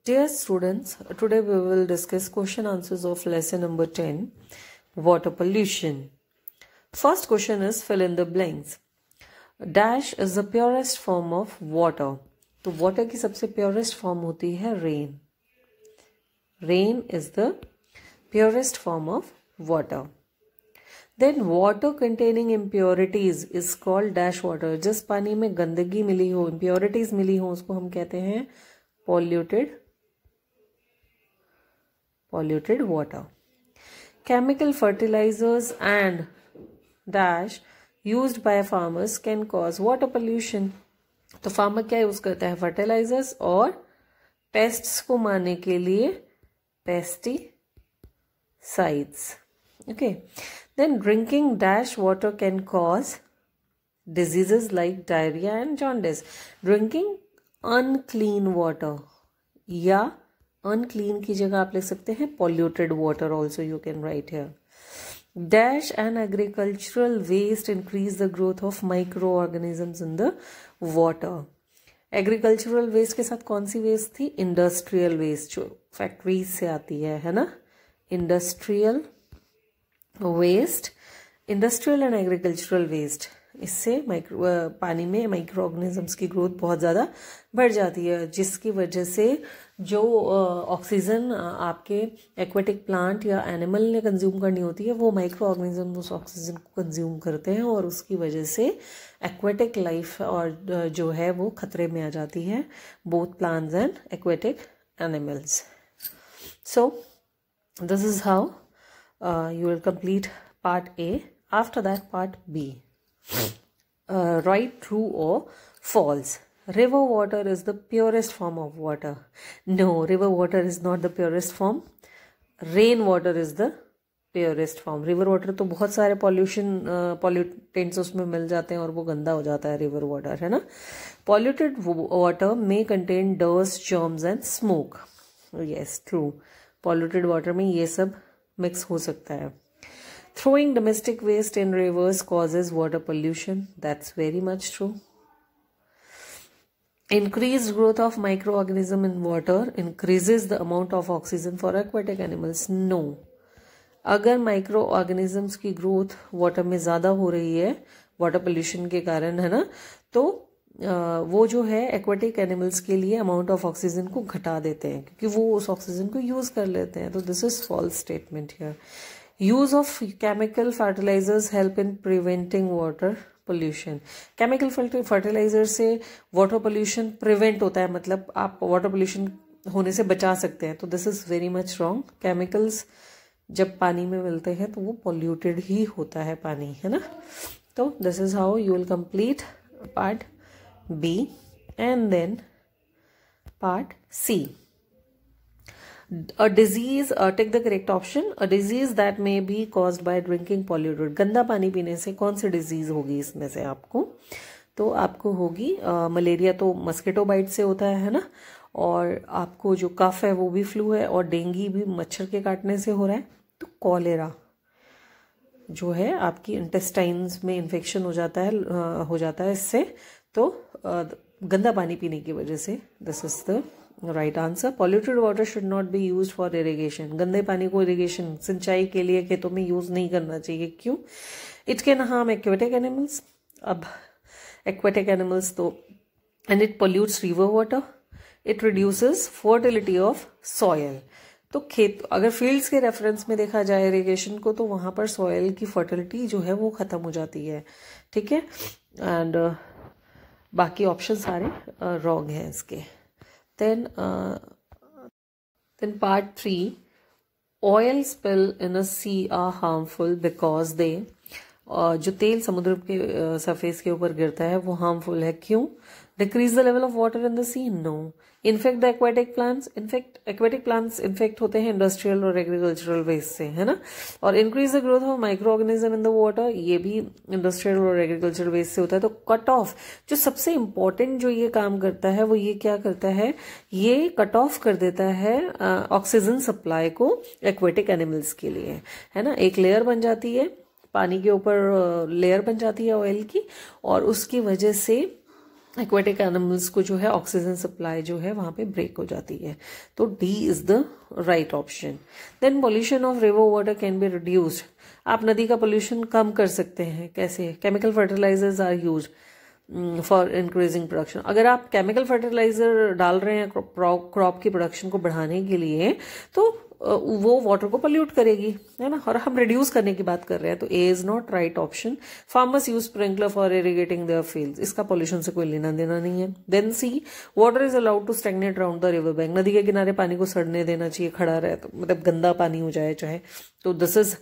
Dear students, today we will discuss question answers of lesson number 10, water pollution. First question is fill in the blanks. Dash is the purest form of water. तो water की सबसे purest form होती है rain. Rain is the purest form of water. Then water containing impurities is called dash water. जिस पानी में गंदगी मिली हो, impurities मिली हो, उसको हम कहते हैं polluted water. Chemical fertilizers and dash used by farmers can cause water pollution. तो फार्मर क्या यूज करता है? फर्टिलाइजर्स और पेस्ट्स को मारने के लिए pesticides. Okay. Then drinking dash water can cause diseases like diarrhea and jaundice. Drinking unclean water या unclean की जगह आप लिख सकते हैं polluted water also you can write here. Dash and agricultural waste increase the growth of microorganisms in the water. Agricultural waste के साथ कौन सी waste थी? Industrial waste जो factories से आती है ना? Industrial waste, industrial and agricultural waste, इससे पानी में माइक्रो ऑर्गेनिजम्स की ग्रोथ बहुत ज़्यादा बढ़ जाती है, जिसकी वजह से जो ऑक्सीजन आपके एक्वेटिक प्लांट या एनिमल ने कंज्यूम करनी होती है वो माइक्रो ऑर्गेनिज्म उस ऑक्सीजन को कंज्यूम करते हैं और उसकी वजह से एक्वेटिक लाइफ और जो है वो खतरे में आ जाती है, both plants and aquatic animals. So this is how you will complete part A. After that, part B. Write true or false. River water is the purest form of water. No, river water is not the purest form. Rain water is the purest form. River water तो बहुत सारे pollutants उसमें मिल जाते हैं और वो गंदा हो जाता है river water, है ना? Polluted water may contain dust, germs and smoke. Yes, true. Polluted water में ये सब मिक्स हो सकता है. Throwing domestic waste in rivers causes water pollution. That's very much true. Increased growth of microorganism in water increases the amount of oxygen for aquatic animals. No. अगर microorganisms की growth water में ज़्यादा हो रही है water pollution के कारण, है ना, तो वो जो है एक्वेटिक एनिमल्स के लिए अमाउंट ऑफ ऑक्सीजन को घटा देते हैं क्योंकि वो उस ऑक्सीजन को यूज कर लेते हैं. तो this is false statement here. Use of chemical fertilisers help in preventing water pollution. Chemical fertiliser से वाटर पोल्यूशन प्रिवेंट होता है, मतलब आप वाटर पोल्यूशन होने से बचा सकते हैं. तो this is very much wrong. Chemicals जब पानी में मिलते हैं तो वो पोल्यूटेड ही होता है पानी, है ना. तो this is how you will complete part B and then part C. A disease, take the correct option. A disease that may be caused by drinking polluted. गंदा पानी पीने से कौन सी डिजीज होगी इसमें से आपको? तो आपको होगी मलेरिया, तो मस्किटो बाइट से होता है ना, और आपको जो कफ है वो भी फ्लू है, और डेंगू भी मच्छर के काटने से हो रहा है. तो कॉलेरा जो है आपकी इंटेस्टाइन्स में इन्फेक्शन हो जाता है इससे, तो गंदा पानी पीने की वजह से. This is the right answer. Polluted water should not be used for irrigation. गंदे पानी को इरिगेशन सिंचाई के लिए खेतों में यूज नहीं करना चाहिए. क्यों? It can harm aquatic animals. अब एक्वेटिक एनिमल्स तो, and it pollutes river water. It reduces fertility of soil. तो खेत, अगर फील्ड्स के रेफरेंस में देखा जाए इरिगेशन को, तो वहां पर सॉयल की फर्टिलिटी जो है वो खत्म हो जाती है. ठीक है, एंड बाकी ऑप्शन सारे रॉन्ग हैं इसके. Then part 3. Oil spill in a sea are harmful because they. जो तेल समुद्र के सरफेस के ऊपर गिरता है वो हार्मफुल है. क्यों? Decrease the level of water in the sea. No. Infect the aquatic plants. Aquatic plants infect होते हैं इंडस्ट्रियल और एग्रीकल्चरल वेस्ट से, है ना. और increase the growth of micro organism in the water, ये भी इंडस्ट्रियल और एग्रीकल्चरल वेस्ट से होता है. तो कट ऑफ, जो सबसे इंपॉर्टेंट जो ये काम करता है वो ये क्या करता है, ये कट ऑफ कर देता है ऑक्सीजन सप्लाई को एक्वेटिक एनिमल्स के लिए, है ना. एक लेयर बन जाती है, पानी के ऊपर लेयर बन जाती है ऑयल की, और उसकी वजह से एक्वेटिक एनिमल्स को जो है ऑक्सीजन सप्लाई जो है वहां पे ब्रेक हो जाती है। तो D is the right option. Then pollution of river water can be reduced. आप नदी का पोल्यूशन कम कर सकते हैं। कैसे? Chemical fertilisers are used for increasing production. अगर आप केमिकल फर्टिलाइजर डाल रहे हैं क्रॉप की प्रोडक्शन को बढ़ाने के लिए, तो वो वाटर को पोल्यूट करेगी, है ना। और हम रिड्यूस करने की बात कर रहे हैं, तो A is not right option. Farmers use sprinkler for irrigating their fields. इसका पोल्यूशन से कोई लेना देना नहीं है। Then C, water is allowed to stagnate around the river bank. नदी के किनारे पानी को सड़ने देना चाहिए, खड़ा रहे, तो मतलब गंदा पानी हो जाए चाहे, तो दिस इज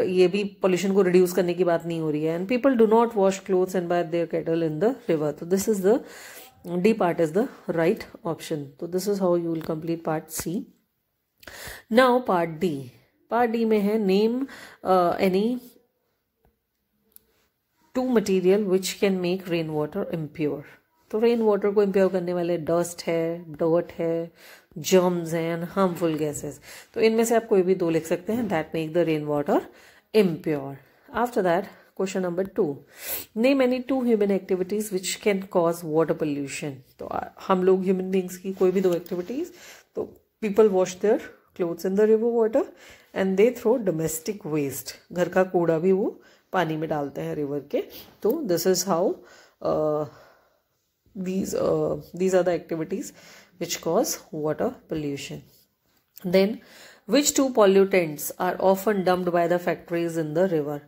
ये भी पोल्यूशन को रिड्यूस करने की बात नहीं हो रही है। And people do not wash clothes and bath their cattle in the river. तो this is the D part is the right option. तो this is how you will complete part C. Now part D. Part D में है name any two material which can make rain water impure. तो rain water को impure करने वाले dust है, dirt है, germs हैं एंड हार्मफुल गैसेस। तो इनमें से आप कोई भी दो लिख सकते हैं that make the rain water impure. After that question number 2, name any 2 human activities which can cause water pollution. तो हम लोग ह्यूमन बींग्स की कोई भी दो एक्टिविटीज, तो people wash their clothes in the river water and they throw domestic waste। घर का कूड़ा भी वो पानी में डालते हैं रिवर के। तो this is how these are the activities which cause water pollution. Then which 2 pollutants are often dumped by the factories in the river।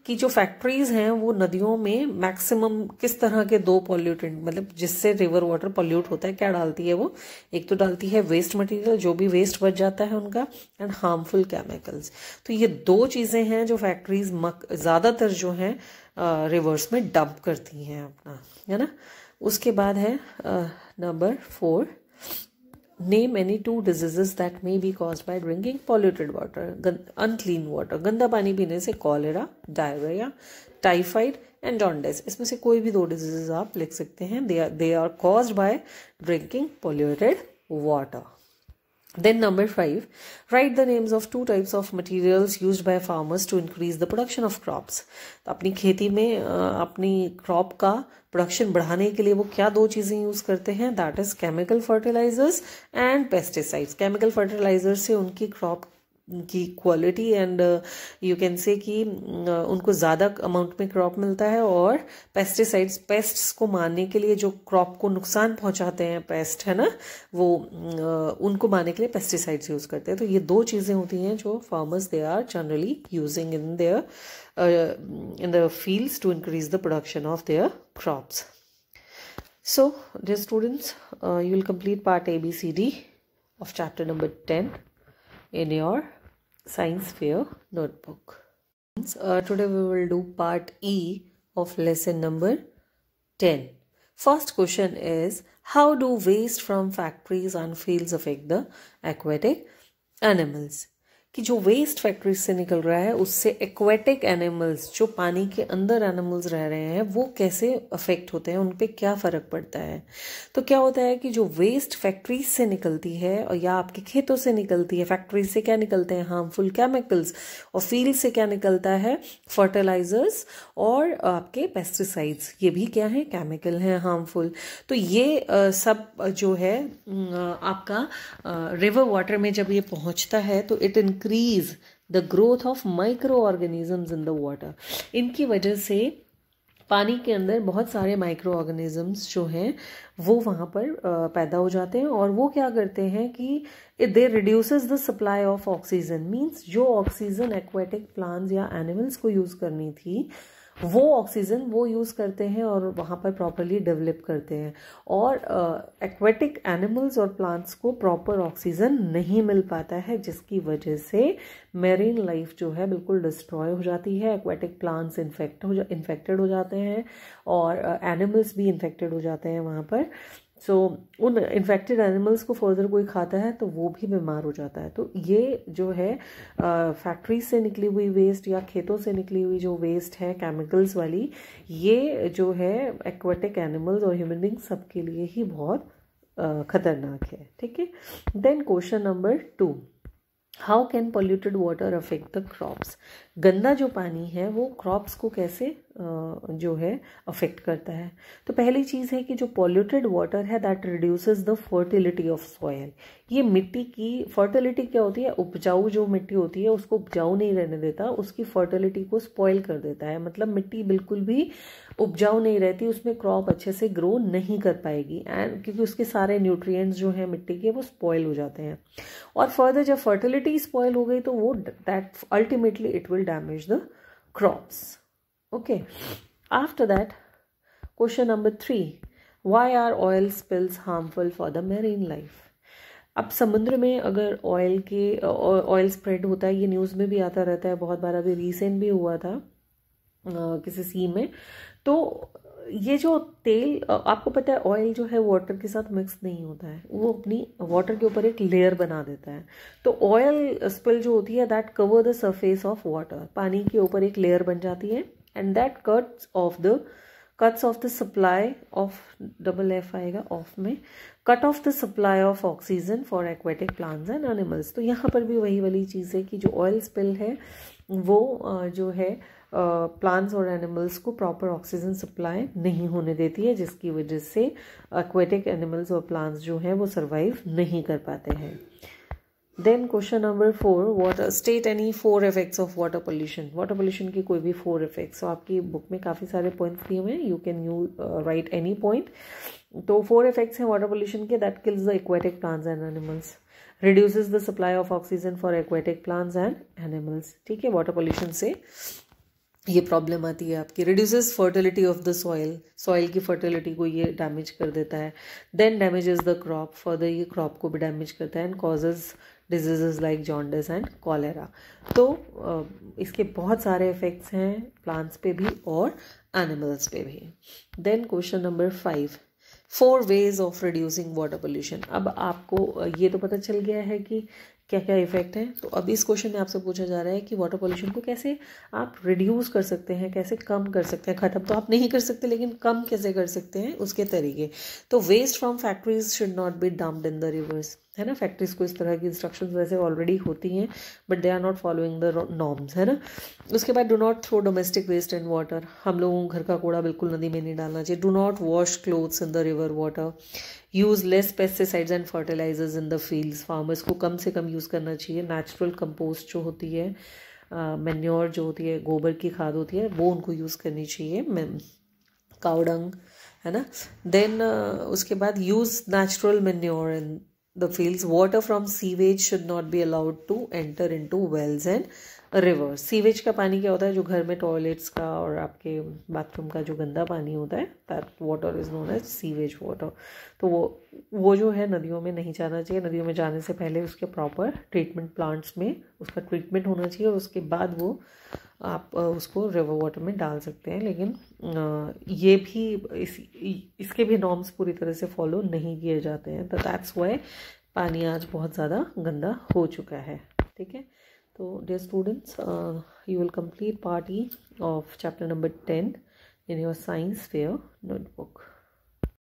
कि जो फैक्ट्रीज हैं वो नदियों में मैक्सिमम किस तरह के 2 पॉल्यूटेंट, मतलब जिससे रिवर वाटर पॉल्यूट होता है, क्या डालती है वो? एक तो डालती है वेस्ट मटेरियल, जो भी वेस्ट बच जाता है उनका, एंड हार्मफुल केमिकल्स। तो ये 2 चीजें हैं जो फैक्ट्रीज ज्यादातर जो हैं रिवर्स में डंप करती हैं अपना, है ना। उसके बाद है number 4, name any 2 diseases that may be caused by drinking polluted water। unclean water, गंदा पानी पीने से cholera, diarrhoea, typhoid and jaundice. इसमें से कोई भी 2 डिजीजेस आप लिख सकते हैं। they are caused by drinking polluted water। Then number 5, write the names of 2 types of materials used by farmers to increase the production of crops। तो अपनी खेती में अपनी क्रॉप का प्रोडक्शन बढ़ाने के लिए वो क्या 2 चीजें यूज करते हैं? That is chemical fertilisers and pesticides. Chemical fertiliser से उनकी क्रॉप की quality and you can say कि उनको ज़्यादा अमाउंट में क्रॉप मिलता है, और पेस्टिसाइड्स, पेस्ट्स को मारने के लिए जो क्रॉप को नुकसान पहुंचाते हैं पेस्ट, है ना, वो उनको मारने के लिए पेस्टिसाइड्स यूज करते हैं। तो ये 2 चीज़ें होती हैं जो farmers they are generally using in the fields to increase the production of their crops. So dear students, you will complete part ABCD of chapter number 10 in your science fair notebook. Today we will do part E of lesson number 10. First question is, how do waste from factories and fields affect the aquatic animals? कि जो waste factory से निकल रहा है उससे aquatic animals, जो पानी के अंदर एनिमल्स रह रहे हैं, वो कैसे अफेक्ट होते हैं, उन पे क्या फ़र्क पड़ता है। तो क्या होता है कि जो वेस्ट फैक्ट्रीज से निकलती है और या आपके खेतों से निकलती है, फैक्ट्रीज से क्या निकलते हैं? हार्मफुल केमिकल्स, और फील्ड से क्या निकलता है? फर्टिलाइजर्स और आपके पेस्टिसाइड्स। ये भी क्या है? केमिकल हैं, हार्मफुल। तो ये सब जो है आपका रिवर वाटर में जब ये पहुंचता है तो it increase the growth of microorganisms in the water। इनकी वजह से पानी के अंदर बहुत सारे माइक्रो ऑर्गेनिजम्स जो हैं वो वहाँ पर पैदा हो जाते हैं, और वो क्या करते हैं कि they reduces the supply of oxygen. Means जो ऑक्सीजन एक्वेटिक प्लांट्स या एनिमल्स को यूज करनी थी वो ऑक्सीजन वो यूज़ करते हैं और वहाँ पर प्रॉपरली डेवलप करते हैं, और एक्वेटिक एनिमल्स और प्लांट्स को प्रॉपर ऑक्सीजन नहीं मिल पाता है, जिसकी वजह से मेरीन लाइफ जो है बिल्कुल डिस्ट्रॉय हो जाती है। एक्वेटिक प्लांट्स इन्फेक्टेड हो जाते हैं और एनिमल्स भी इन्फेक्टेड हो जाते हैं वहाँ पर। सो उन इन्फेक्टेड एनिमल्स को फर्दर कोई खाता है तो वो भी बीमार हो जाता है। तो ये जो है फैक्ट्रीज से निकली हुई वेस्ट या खेतों से निकली हुई जो वेस्ट है केमिकल्स वाली, ये जो है एक्वेटिक एनिमल्स और ह्यूमन बींग्स सबके लिए ही बहुत खतरनाक है। ठीक है। Then question number 2, how can polluted water affect the crops. गंदा जो पानी है वो क्रॉप्स को कैसे जो है अफेक्ट करता है। तो पहली चीज़ है कि जो पॉल्यूटेड वाटर है that reduces the fertility of soil. ये मिट्टी की फर्टिलिटी क्या होती है, उपजाऊ जो मिट्टी होती है उसको उपजाऊ नहीं रहने देता, उसकी फर्टिलिटी को स्पॉइल कर देता है। मतलब मिट्टी बिल्कुल भी उपजाऊ नहीं रहती, उसमें क्रॉप अच्छे से ग्रो नहीं कर पाएगी एंड क्योंकि उसके सारे न्यूट्रिएंट्स जो हैं मिट्टी के वो स्पॉइल हो जाते हैं। और फर्दर जब फर्टिलिटी स्पॉइल हो गई तो वो that ultimately it will damage the crops. Okay, after that question number 3, why are oil spills harmful for the marine life. अब समुद्र में अगर ऑयल स्प्रेड होता है, ये न्यूज़ में भी आता रहता है बहुत बार, अभी रिसेंट भी हुआ था किसी सी में। तो ये जो तेल, आपको पता है ऑयल जो है वाटर के साथ मिक्स नहीं होता है, वो अपनी वाटर के ऊपर एक लेयर बना देता है। तो ऑयल स्पिल जो होती है that cover the surface of water, पानी के ऊपर एक लेयर बन जाती है and that cuts off the supply of, double F आएगा ऑफ में, cut off the supply of oxygen for aquatic plants and animals. तो यहाँ पर भी वही वाली चीज़ है कि जो ऑयल स्पिल है वो जो है प्लांट्स और एनिमल्स को प्रॉपर ऑक्सीजन सप्लाई नहीं होने देती है, जिसकी वजह से एक्वेटिक एनिमल्स और प्लांट्स जो हैं वो सर्वाइव नहीं कर पाते हैं। Then question number 4, water state any 4 effects of water pollution. Water pollution की कोई भी 4 इफेक्ट्स, तो आपकी बुक में काफ़ी सारे पॉइंट्स दिए हुए हैं, you can write any point. तो 4 इफेक्ट्स हैं वाटर पोल्यूशन के, that kills the aquatic plants and animals, reduces the supply of oxygen for aquatic plants and animals. ठीक है, वाटर पोल्यूशन से ये प्रॉब्लम आती है आपकी। Reduces fertility of the soil की फर्टिलिटी को ये डैमेज कर देता है। Then damages the crop, further ये क्रॉप को भी डैमेज करता है and causes diseases like jaundice and cholera. तो इसके बहुत सारे इफेक्ट्स हैं प्लांट्स पे भी और एनिमल्स पे भी। Then question number 5, 4 ways of reducing water pollution. अब आपको ये तो पता चल गया है कि क्या क्या इफेक्ट है। तो अब इस क्वेश्चन में आपसे पूछा जा रहा है कि वाटर पोल्यूशन को कैसे आप रिड्यूस कर सकते हैं, कैसे कम कर सकते हैं। खत्म तो आप नहीं कर सकते, लेकिन कम कैसे कर सकते हैं उसके तरीके। तो waste from factories should not be dumped in the rivers, है ना। फैक्ट्रीज को इस तरह की इंस्ट्रक्शंस वैसे ऑलरेडी होती हैं, but they are not following the norms, है ना। उसके बाद do not throw domestic waste in water, हम लोगों को घर का कूड़ा बिल्कुल नदी में नहीं डालना चाहिए। Do not wash clothes in the river water, use less pesticides and fertilisers in the fields, farmers को कम से कम यूज़ करना चाहिए। नेचुरल कंपोस्ट जो होती है, मैन्योर जो होती है, गोबर की खाद होती है, वो उनको यूज़ करनी चाहिए, काउडंग, है ना। देन उसके बाद use natural manure in the fields. Water from sewage should not be allowed to enter into wells and rivers. Sewage का पानी क्या होता है, जो घर में टॉयलेट्स का और आपके बाथरूम का जो गंदा पानी होता है, that water is known as sewage water. तो वो जो है नदियों में नहीं जाना चाहिए। नदियों में जाने से पहले उसके प्रॉपर ट्रीटमेंट प्लांट्स में उसका ट्रीटमेंट होना चाहिए और उसके बाद वो आप उसको रिवर वाटर में डाल सकते हैं। लेकिन ये भी इसके भी नॉर्म्स पूरी तरह से फॉलो नहीं किए जाते हैं। तो दैट्स वाई पानी आज बहुत ज़्यादा गंदा हो चुका है। ठीक है, तो dear students, you will complete part E of chapter number 10 in your science fair notebook.